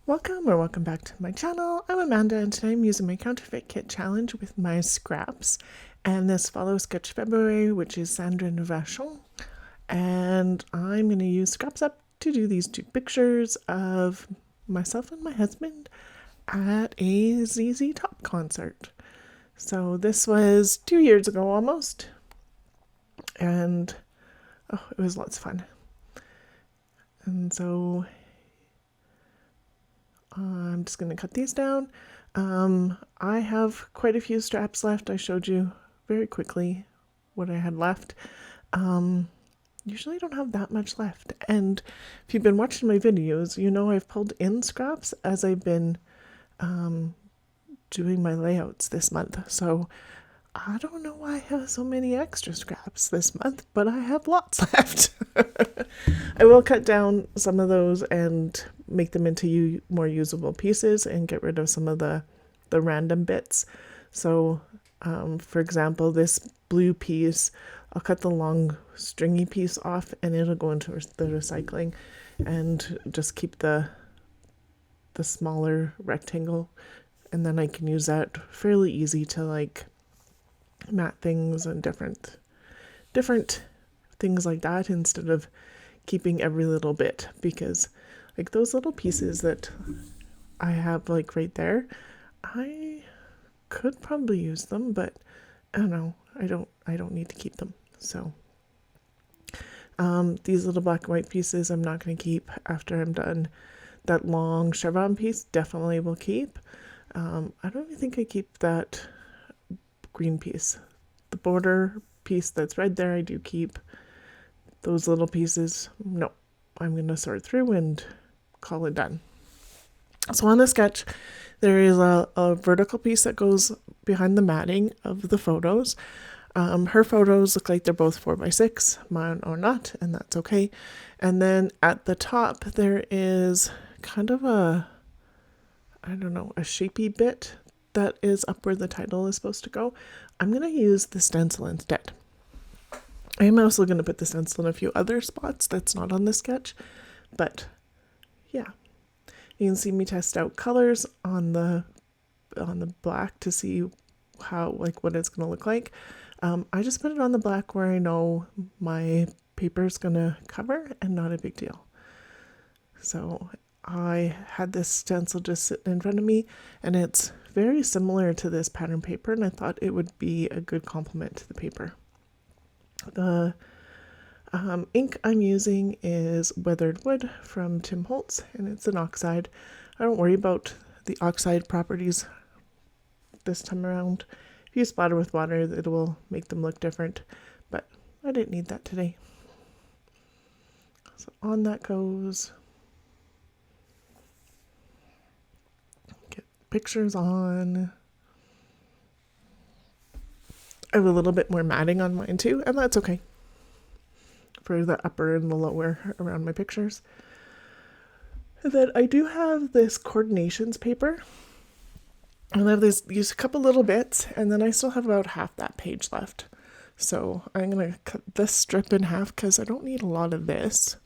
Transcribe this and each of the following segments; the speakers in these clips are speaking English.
Welcome back to my channel. I'm Amanda and today I'm using my Counterfeit Kit Challenge with my scraps. And this follows Sketch February, which is Sandrine Vachon. And I'm going to use Scraps Up to do these two pictures of myself and my husband at a ZZ Top concert. So this was 2 years ago almost. And it was lots of fun. And so I'm just going to cut these down. I have quite a few straps left. I showed you very quickly what I had left. Usually I don't have that much left. And if you've been watching my videos, you know I've pulled in scraps as I've been doing my layouts this month. So I don't know why I have so many extra scraps this month, but I have lots left. I will cut down some of those and make them into more usable pieces and get rid of some of the random bits. So, for example, this blue piece, I'll cut the long stringy piece off and it'll go into the recycling and just keep the smaller rectangle. And then I can use that fairly easy to like mat things and different things like that instead of keeping every little bit, because like those little pieces that I have like right there, I could probably use them, but I don't know, I don't need to keep them. So these little black and white pieces I'm not going to keep after I'm done. That long chevron piece definitely will keep. I don't even think I keep that green piece. The border piece that's right there I do keep. Those little pieces, no. I'm going to sort through and call it done. So on the sketch, there is a vertical piece that goes behind the matting of the photos. Her photos look like they're both 4x6, mine are not, and that's okay. And then at the top, there is kind of a shapy bit that is up where the title is supposed to go. I'm going to use the stencil instead. I'm also going to put the stencil in a few other spots that's not on the sketch, but yeah. You can see me test out colors on the black to see how, like, what it's going to look like. I just put it on the black where I know my paper is going to cover and not a big deal. So I had this stencil just sitting in front of me and it's very similar to this pattern paper, and I thought it would be a good complement to the paper. The ink I'm using is Weathered Wood from Tim Holtz, and it's an oxide. I don't worry about the oxide properties this time around. If you splatter with water, it will make them look different, but I didn't need that today. So on that goes. Get pictures on. I have a little bit more matting on mine too, and that's okay for the upper and the lower around my pictures. And then I do have this coordinations paper, and I have use a couple little bits, and then I still have about half that page left. So I'm going to cut this strip in half because I don't need a lot of this.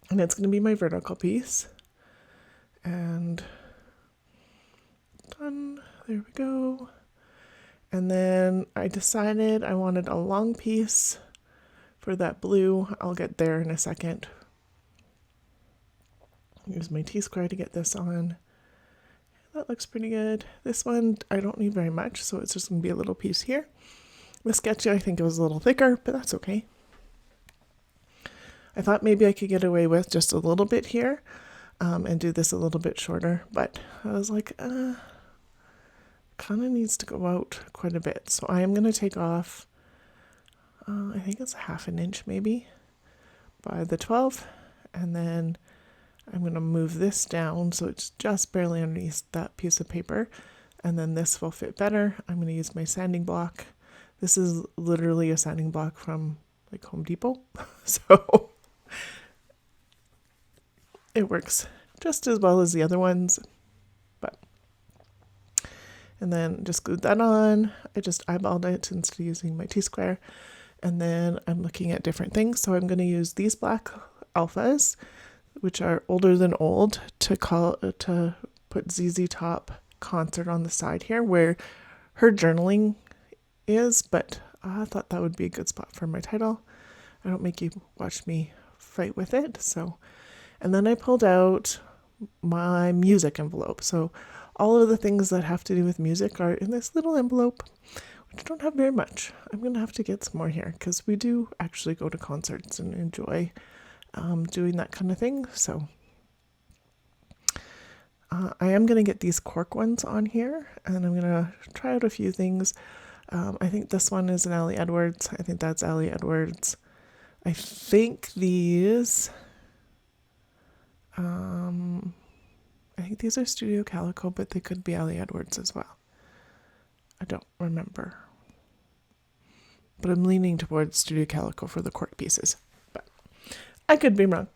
And it's going to be my vertical piece. And done. There we go. And then I decided I wanted a long piece for that blue. I'll get there in a second. Use my T-square to get this on. That looks pretty good. This one, I don't need very much, so it's just going to be a little piece here. The sketch, I think it was a little thicker, but that's okay. I thought maybe I could get away with just a little bit here and do this a little bit shorter, but I was like, kind of needs to go out quite a bit. So I am going to take off, I think it's 1/2 inch maybe by the 12. And then I'm going to move this down so it's just barely underneath that piece of paper. And then this will fit better. I'm going to use my sanding block. This is literally a sanding block from like Home Depot. So it works just as well as the other ones. And then just glued that on. I just eyeballed it instead of using my T-square. And then I'm looking at different things. So I'm going to use these black alphas. which are older than old, to put ZZ Top concert on the side here where her journaling is, but I thought that would be a good spot for my title. I don't make you watch me fight with it. So, and then I pulled out my music envelope. So all of the things that have to do with music are in this little envelope, which I don't have very much. I'm going to have to get some more here because we do actually go to concerts and enjoy doing that kind of thing. So I am going to get these cork ones on here, and I'm going to try out a few things. I think this one is an Allie Edwards. I think that's Allie Edwards. I think these are Studio Calico, but they could be Allie Edwards as well. I don't remember. But I'm leaning towards Studio Calico for the cork pieces. But I could be wrong.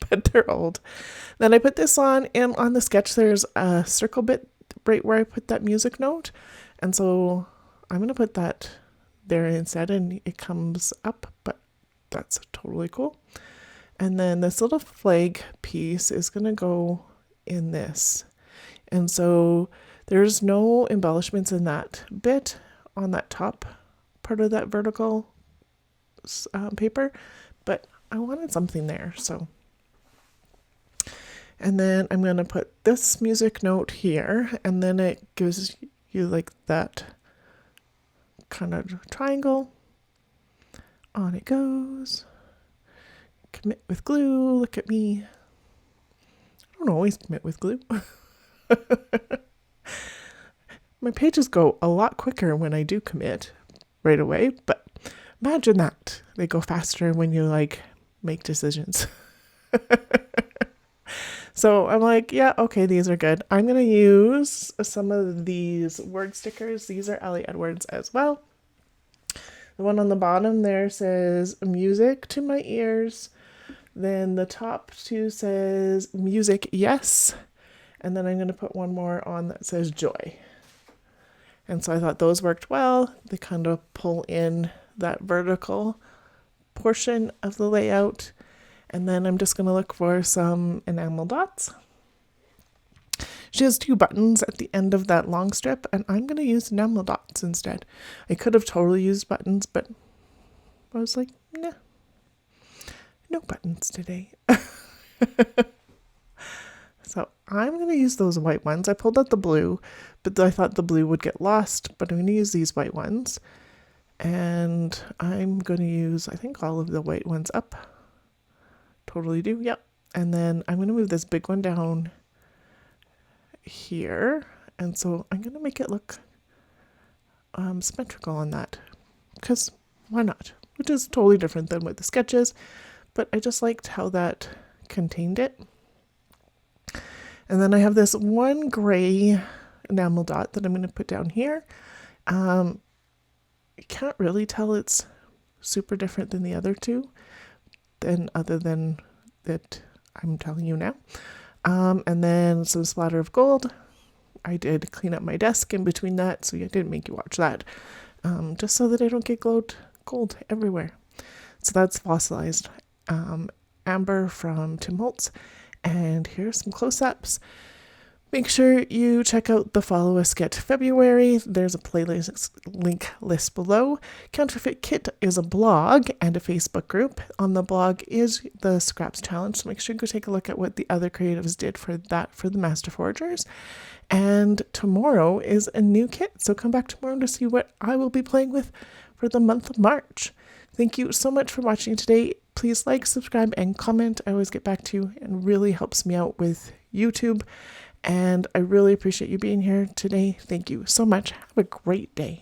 But they're old. Then I put this on, and on the sketch there's a circle bit right where I put that music note. And so I'm going to put that there instead, and it comes up, but that's totally cool. And then this little flag piece is going to go in this. And so there's no embellishments in that bit on that top part of that vertical paper, but I wanted something there. So, and then I'm going to put this music note here, and then it gives you like that kind of triangle. On it goes. Commit with glue. Look at me. I don't always commit with glue. My pages go a lot quicker when I do commit right away, but imagine that. They go faster when you make decisions. So I'm like, yeah, okay, these are good. I'm going to use some of these word stickers. These are Allie Edwards as well. The one on the bottom there says music to my ears. Then the top two says music, yes. And then I'm going to put one more on that says joy. And so I thought those worked well. They kind of pull in that vertical portion of the layout. And then I'm just going to look for some enamel dots. She has 2 buttons at the end of that long strip, and I'm going to use enamel dots instead. I could have totally used buttons, but I was like, nah, no buttons today. So I'm going to use those white ones. I pulled out the blue, but I thought the blue would get lost, but I'm going to use these white ones. And I'm going to use, I think, all of the white ones up. Totally do, yep. And then I'm going to move this big one down here. And so I'm going to make it look symmetrical on that. Because why not? Which is totally different than what the sketch is. But I just liked how that contained it. And then I have this one gray enamel dot that I'm going to put down here. You can't really tell it's super different than the other two, other than that I'm telling you now. And then some splatter of gold. I did clean up my desk in between that, so I didn't make you watch that. Just so that I don't get gold everywhere. So that's fossilized amber from Tim Holtz. And here's some close-ups. Make sure you check out the Follow a Sketch February. There's a playlist link list below. Counterfeit Kit is a blog and a Facebook group. On the blog is the Scraps Challenge, so make sure you go take a look at what the other creatives did for the Master Forgers. And tomorrow is a new kit, so come back tomorrow to see what I will be playing with for the month of March. Thank you so much for watching today. Please like, subscribe, and comment. I always get back to you and really helps me out with YouTube. And I really appreciate you being here today. Thank you so much. Have a great day.